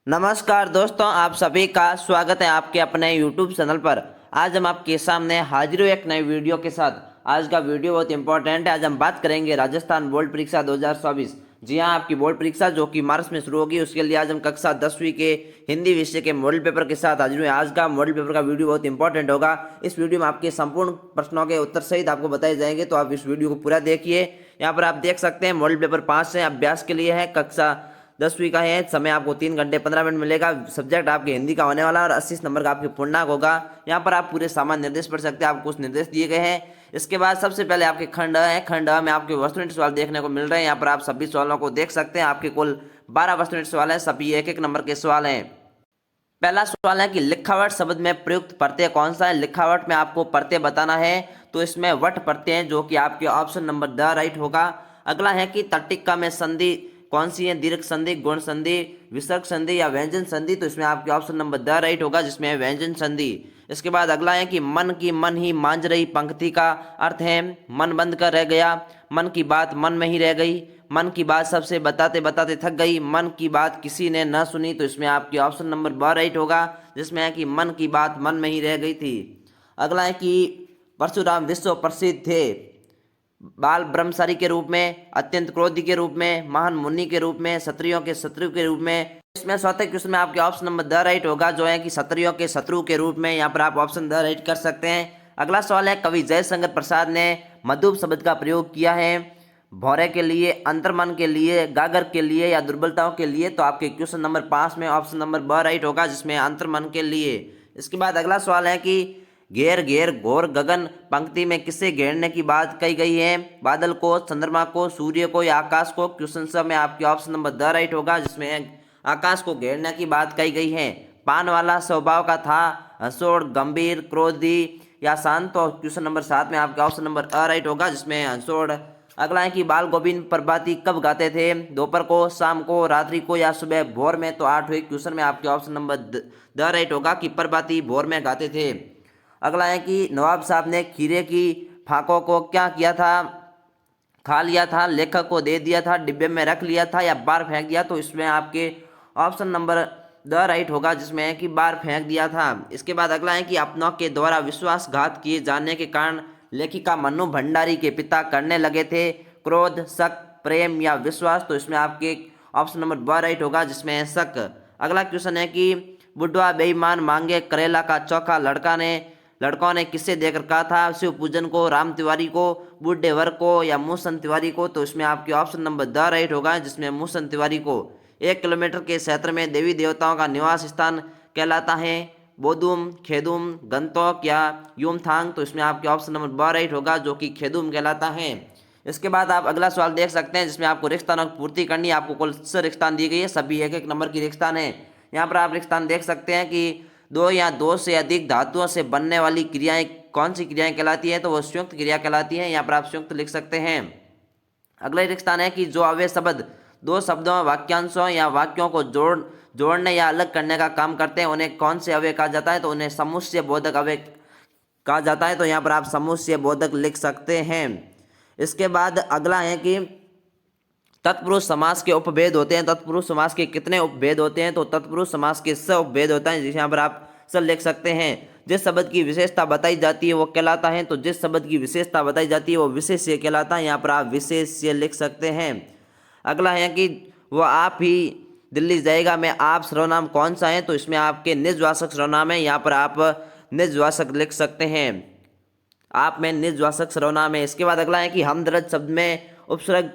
नमस्कार दोस्तों, आप सभी का स्वागत है आपके अपने YouTube चैनल पर। आज हम आपके सामने हाजिर हुए एक नई वीडियो के साथ। आज का वीडियो बहुत इंपॉर्टेंट है। आज हम बात करेंगे राजस्थान बोर्ड परीक्षा 2024। जी हां, आपकी बोर्ड परीक्षा जो कि मार्च में शुरू होगी, उसके लिए आज हम कक्षा 10वीं के हिंदी विषय के मॉडल पेपर के साथ हाजिर हुए। आज का मॉडल पेपर का वीडियो बहुत इंपॉर्टेंट होगा। इस वीडियो में आपके संपूर्ण प्रश्नों के उत्तर सहित आपको बताए जाएंगे, तो आप इस वीडियो को पूरा देखिए। यहाँ पर आप देख सकते हैं मॉडल पेपर 5 से अभ्यास के लिए है, कक्षा 10वीं का है। समय आपको 3 घंटे 15 मिनट मिलेगा। सब्जेक्ट आपके हिंदी का होने वाला है और 80 नंबर का आपके पूर्णांक होगा। यहाँ पर आप पूरे सामान्य निर्देश पढ़ सकते हैं, आपको कुछ निर्देश दिए गए हैं। इसके बाद सबसे पहले आपके खंड है। खंड में आपके वस्तुनिष्ठ सवाल देखने को मिल रहे हैं। यहाँ पर आप सभी सवालों को देख सकते हैं। आपके कुल 12 वस्तुनिष्ठ सवाल हैं, सभी एक एक नंबर के सवाल हैं। पहला सवाल है कि लिखावट शब्द में प्रयुक्त प्रत्यय कौन सा है। लिखावट में आपको प्रत्यय बताना है, तो इसमें वट प्रत्यय है, जो कि आपके ऑप्शन नंबर द राइट होगा। अगला है कि तट्टिका में संधि कौन सी है। दीर्घ संधि, गुण संधि, विसर्ग संधि या व्यंजन संधि, तो इसमें आपके ऑप्शन नंबर द राइट होगा, जिसमें है व्यंजन संधि। इसके बाद अगला है कि मन की मन ही मांझ रही पंक्ति का अर्थ है मन बंद कर रह गया, मन की बात मन में ही रह गई, मन की बात सबसे बताते बताते थक गई, मन की बात किसी ने न सुनी, तो इसमें आपके ऑप्शन नंबर ब राइट होगा, जिसमें है कि मन की बात मन में ही रह गई थी। अगला है कि परशुराम विश्व प्रसिद्ध थे बाल ब्रह्मचारी के रूप में, अत्यंत क्रोधी के रूप में, महान मुनि के रूप में, क्षत्रियों के शत्रु के रूप में। इसमें चौथे क्वेश्चन में आपके ऑप्शन नंबर द राइट होगा, जो है कि क्षत्रियों के शत्रु के रूप में। यहाँ पर आप ऑप्शन द राइट कर सकते हैं। अगला सवाल है कवि जयशंकर प्रसाद ने मधुप शब्द का प्रयोग किया है भौरे के लिए, अंतर्मन के लिए, गागर के लिए या दुर्बलताओं के लिए, तो आपके क्वेश्चन नंबर 5 में ऑप्शन नंबर ब राइट होगा, जिसमें अंतर्मन के लिए। इसके बाद अगला सवाल है कि घेर घेर घोर गगन पंक्ति में किसे घेरने की बात कही गई है। बादल को, चंद्रमा को, सूर्य को या आकाश को। क्वेश्चन सब में आपके ऑप्शन नंबर द राइट होगा, जिसमें आकाश को घेरने की बात कही गई है। पान वाला स्वभाव का था, हंसोड़, गंभीर, क्रोधी या शांत, तो क्वेश्चन नंबर 7 में आपका ऑप्शन नंबर अ राइट होगा, जिसमें हंसोड़। अगला है कि बाल गोविंद प्रभाती कब गाते थे। दोपहर को, शाम को, रात्रि को या सुबह भोर में, तो 8 हुई। क्वेश्चन में आपके ऑप्शन नंबर द राइट होगा कि प्रभाती भोर में गाते थे। अगला है कि नवाब साहब ने खीरे की फाकों को क्या किया था। खा लिया था, लेखक को दे दिया था, डिब्बे में रख लिया था या बाहर फेंक दिया, तो इसमें आपके ऑप्शन नंबर द राइट होगा, जिसमें है कि बाहर फेंक दिया था। इसके बाद अगला है कि अपनों के द्वारा विश्वासघात किए जाने के कारण लेखिका मन्नू भंडारी के पिता करने लगे थे क्रोध, शक, प्रेम या विश्वास, तो इसमें आपके ऑप्शन नंबर ब राइट होगा, जिसमें है शक। अगला क्वेश्चन है कि बुढ़वा बेईमान मांगे करेला का चोखा लड़कों ने किससे देकर कहा था। शिव पूजन को, राम तिवारी को, बूढ़े वर को या मूसन तिवारी को, तो इसमें आपके ऑप्शन नंबर द राइट होगा, जिसमें मूसन तिवारी को। 1 किलोमीटर के क्षेत्र में देवी देवताओं का निवास स्थान कहलाता है बोदुम, खेदुम, गंतोक या यूमथांग, तो इसमें आपके ऑप्शन नंबर ब राइट होगा, जो कि खेदुम कहलाता है। इसके बाद आप अगला सवाल देख सकते हैं, जिसमें आपको रिक्त स्थानों की पूर्ति करनी है। आपको कुल 6 रिक्त स्थान दी गई है, सभी एक एक नंबर की रिक्त स्थान है। यहाँ पर आप रिक्त स्थान देख सकते हैं कि दो या दो से अधिक धातुओं से बनने वाली क्रियाएं कौन सी क्रियाएं कहलाती हैं, तो वो संयुक्त क्रिया कहलाती हैं। यहाँ पर आप संयुक्त लिख सकते हैं। अगला रिक्त स्थान है कि जो अव्यय शब्द दो शब्दों, वाक्यांशों या वाक्यों को जोड़ने या अलग करने का काम करते हैं, उन्हें कौन से अव्यय कहा जाता है, तो उन्हें समुच्चय बोधक अव्यय कहा जाता है। तो यहाँ पर आप समुच्चय बोधक लिख सकते हैं। इसके बाद अगला है कि तत्पुरुष समास के उपभेद होते हैं। तत्पुरुष समास के कितने उपभेद होते हैं, तो तत्पुरुष समास के 6 उपभेद होता है, जिसे यहाँ पर आप सब लिख सकते हैं। जिस शब्द की विशेषता बताई जाती है वो कहलाता है, तो जिस शब्द की विशेषता बताई जाती है वो विशेष्य कहलाता है। यहाँ पर आप विशेष्य लिख सकते हैं। अगला है कि वह आप ही दिल्ली जाएगा में आप सर्वनाम कौन सा है, तो इसमें आपके निजवाचक सर्वनाम है। यहाँ पर आप निजवाचक लिख सकते हैं। आप में निजवाचक सर्वनाम है। इसके बाद अगला है कि हमदर्द शब्द में उपसर्ग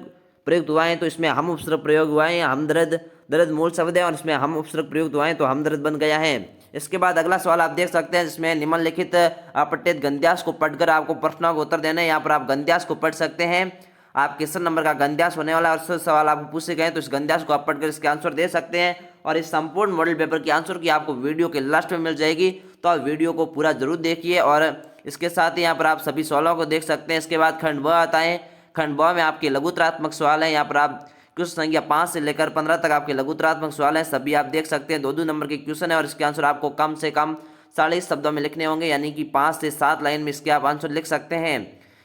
प्रयुक्त हुआ है, तो इसमें हम उपसर्ग प्रयोग हुआ है। हमदर्द दर्द मूल शब्द है और इसमें हम उपसर्ग प्रयुक्त हुआ है, तो हमदर्द बन गया है। इसके बाद अगला सवाल आप देख सकते हैं, जिसमें निम्नलिखित अपठित गद्यांश को पढ़कर आपको प्रश्नों का उत्तर देना है। यहाँ पर आप गद्यांश को पढ़ सकते हैं। आप किस नंबर का गद्यांश होने वाला है, उससे सवाल आपको पूछे गए, तो इस गद्यांश को आप पढ़कर इसके आंसर दे सकते हैं। और इस संपूर्ण मॉडल पेपर के आंसर की आपको वीडियो के लास्ट में मिल जाएगी, तो आप वीडियो को पूरा जरूर देखिए। और इसके साथ ही यहाँ पर आप सभी सवालों को देख सकते हैं। इसके बाद खंड ब आता है। खंड ब में आपके लघुत्रात्मक सवाल है। यहाँ पर आप क्वेश्चन संख्या 5 से लेकर 15 तक आपके लघुत्रात्मक सवाल हैं, सभी आप देख सकते हैं। 2-2 नंबर के क्वेश्चन है और इसके आंसर आपको कम से कम 40 शब्दों में लिखने होंगे, यानी कि 5 से 7 लाइन में इसके आप आंसर लिख सकते हैं।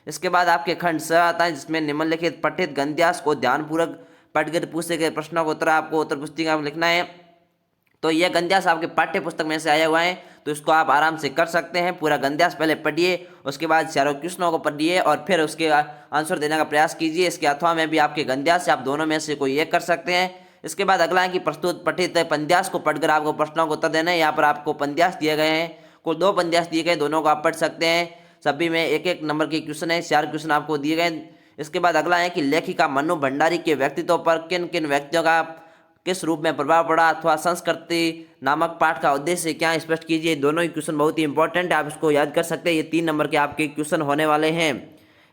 इसके बाद आपके खंड स आता है, जिसमें निम्नलिखित पठित गद्यांश को ध्यानपूर्वक पढ़कर पूछे गए प्रश्नों का उत्तर आपको उत्तर पुस्तिका में लिखना है। तो यह गंध्यास आपके पाठ्य पुस्तक में से आया हुआ है, तो इसको आप आराम से कर सकते हैं। पूरा गंध्यास पहले पढ़िए, उसके बाद चारों क्वेश्चनों को पढ़िए और फिर उसके आंसर देने का प्रयास कीजिए। इसके अथवा में भी आपके गंध्यास से आप दोनों में से कोई एक कर सकते हैं। इसके बाद अगला है कि प्रस्तुत पठित पंद्यास को पढ़कर आपको प्रश्नों को उत्तर देना है। यहाँ पर आपको पंद्यास दिए गए हैं, कुल 2 पंद्यास दिए गए, दोनों को आप पढ़ सकते हैं। सभी में 1-1 नंबर के क्वेश्चन है, 4 क्वेश्चन आपको दिए गए। इसके बाद अगला है कि लेखिका मनु भंडारी के व्यक्तित्व पर किन किन व्यक्तियों का किस रूप में प्रभाव पड़ा अथवा संस्कृति नामक पाठ का उद्देश्य क्या स्पष्ट कीजिए। दोनों ही क्वेश्चन बहुत ही इंपॉर्टेंट है, आप इसको याद कर सकते हैं। ये 3 नंबर के आपके क्वेश्चन होने वाले हैं।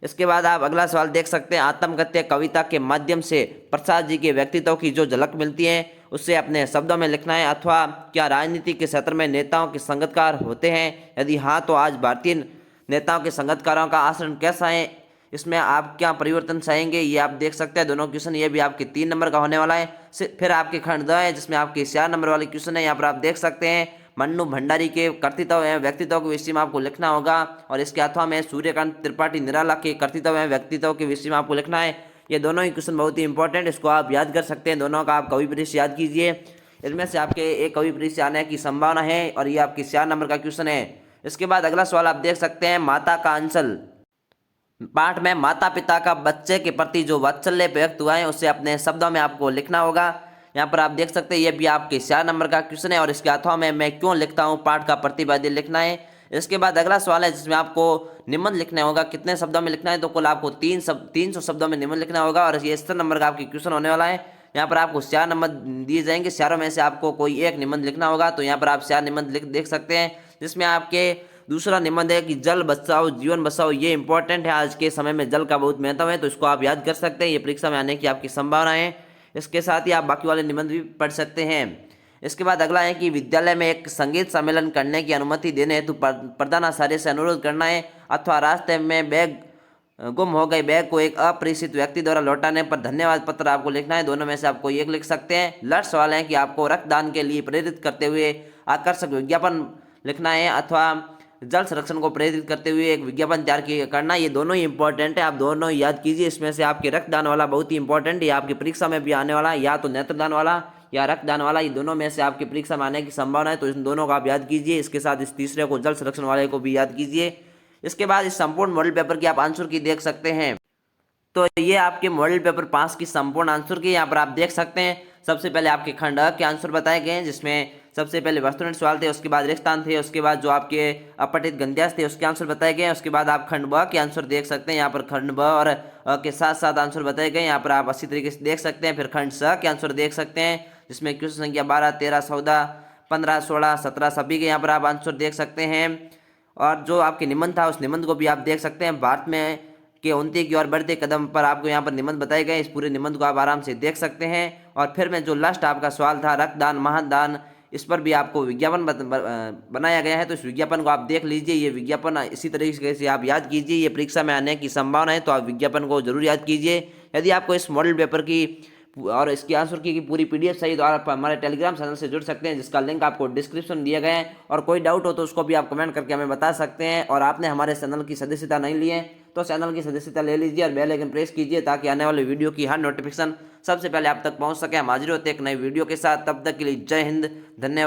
इसके बाद आप अगला सवाल देख सकते हैं, आत्मकथ्य कविता के माध्यम से प्रसाद जी के व्यक्तित्व की जो झलक मिलती है उससे अपने शब्दों में लिखना है। अथवा क्या राजनीति के क्षेत्र में नेताओं के संगतकार होते हैं, यदि हाँ तो आज भारतीय नेताओं के संगतकारों का आचरण कैसा है, इसमें आप क्या परिवर्तन चाहेंगे, ये आप देख सकते हैं। दोनों क्वेश्चन ये भी आपके 3 नंबर का होने वाला है। फिर आपके खंड 2 है जिसमें आपके 4 नंबर वाले क्वेश्चन है। यहाँ पर आप देख सकते हैं मन्नू भंडारी के कर्तृत्व एवं व्यक्तित्व के विषय में आपको लिखना होगा और इसके अथवा में सूर्यकांत त्रिपाठी निराला के कर्तृत्व एवं व्यक्तित्व के विषय में आपको लिखना है। ये दोनों ही क्वेश्चन बहुत ही इंपॉर्टेंट, इसको आप याद कर सकते हैं। दोनों का आप कवि परीक्षा याद कीजिए, इनमें से आपके एक कवि परीक्षा आने की संभावना है और ये आपके 4 नंबर का क्वेश्चन है। इसके बाद अगला सवाल आप देख सकते हैं, माता का अंचल पाठ में माता पिता का बच्चे के प्रति जो वात्सल्य व्यक्त हुआ है उसे अपने शब्दों में आपको लिखना होगा। यहाँ पर आप देख सकते हैं ये भी आपके 4 नंबर का क्वेश्चन है और इसके अथवा में मैं क्यों लिखता हूँ पाठ का प्रतिपाद्य लिखना है। इसके बाद अगला सवाल है जिसमें आपको निबंध लिखना होगा, कितने शब्दों में लिखना है, तो कुल आपको 300 शब्दों में निबंध लिखना होगा और ये 70 नंबर का आपके क्वेश्चन होने वाला है। यहाँ पर आपको 4 नंबर दिए जाएंगे, चारों में से आपको कोई एक निबंध लिखना होगा। तो यहाँ पर आप 4 निबंध देख सकते हैं, जिसमें आपके दूसरा निबंध है कि जल बचाओ जीवन बचाओ। ये इंपॉर्टेंट है, आज के समय में जल का बहुत महत्व है, तो इसको आप याद कर सकते हैं। ये परीक्षा में आने की आपकी संभावना है। इसके साथ ही आप बाकी वाले निबंध भी पढ़ सकते हैं। इसके बाद अगला है कि विद्यालय में एक संगीत सम्मेलन करने की अनुमति देने हेतु प्रधानाचार्य से अनुरोध करना है अथवा रास्ते में बैग गुम हो गए बैग को एक अपरिचित व्यक्ति द्वारा लौटाने पर धन्यवाद पत्र आपको लिखना है। दोनों में से आपको एक लिख सकते हैं। लास्ट सवाल है कि आपको रक्तदान के लिए प्रेरित करते हुए आकर्षक विज्ञापन लिखना है अथवा जल संरक्षण को प्रेरित करते हुए एक विज्ञापन तैयार करना। ये दोनों ही इंपॉर्टेंट है, आप दोनों याद कीजिए। इसमें से आपके रक्तदान वाला बहुत ही इंपॉर्टेंट है, आपकी परीक्षा में भी आने वाला है, या तो नेत्रदान वाला या रक्तदान वाला, ये दोनों में से आपकी परीक्षा में आने की संभावना है, तो इन दोनों को आप याद कीजिए। इसके साथ इस तीसरे को जल संरक्षण वाले को भी याद कीजिए। इसके बाद इस संपूर्ण मॉडल पेपर की आप आंसर की देख सकते हैं। तो ये आपके मॉडल पेपर 5 की संपूर्ण आंसर की यहाँ पर आप देख सकते हैं। सबसे पहले आपके खंड के आंसर बताए गए हैं, जिसमें सबसे पहले वस्तुनिष्ठ सवाल थे, उसके बाद रिक्तान थे, उसके बाद जो आपके अपठित गंध्यास थे उसके आंसर बताए गए हैं। उसके बाद आप खंड ब के आंसर देख सकते हैं, यहाँ पर खंड ब और के साथ साथ आंसर बताए गए, यहाँ पर आप अच्छी तरीके से देख सकते हैं। फिर खंड स के आंसर देख सकते हैं, जिसमें क्वेश्चन संख्या 12, 13, 14, 15, 16, 17 सभी के यहाँ पर आप आंसर देख सकते हैं। और जो आपके निबंध था उस निबंध को भी आप देख सकते हैं। भारत में के उन्नति की ओर बढ़ते कदम पर आपको यहाँ पर निबंध बताए गए, इस पूरे निबंध को आप आराम से देख सकते हैं। और फिर में जो लास्ट आपका सवाल था रक्तदान महादान, इस पर भी आपको विज्ञापन बनाया गया है, तो इस विज्ञापन को आप देख लीजिए। ये विज्ञापन इसी तरीके से आप याद कीजिए, ये परीक्षा में आने की संभावना है, तो आप विज्ञापन को जरूर याद कीजिए। यदि आपको इस मॉडल पेपर की और इसकी आंसर की पूरी PDF चाहिए तो आप हमारे टेलीग्राम चैनल से जुड़ सकते हैं, जिसका लिंक आपको डिस्क्रिप्शन दिया गया है। और कोई डाउट हो तो उसको भी आप कमेंट करके हमें बता सकते हैं। और आपने हमारे चैनल की सदस्यता नहीं ली है तो चैनल की सदस्यता ले लीजिए और बेल आइकन प्रेस कीजिए, ताकि आने वाले वीडियो की हर नोटिफिकेशन सबसे पहले आप तक पहुंच सके। हम हाजिर होते हैं एक नई वीडियो के साथ, तब तक के लिए जय हिंद, धन्यवाद।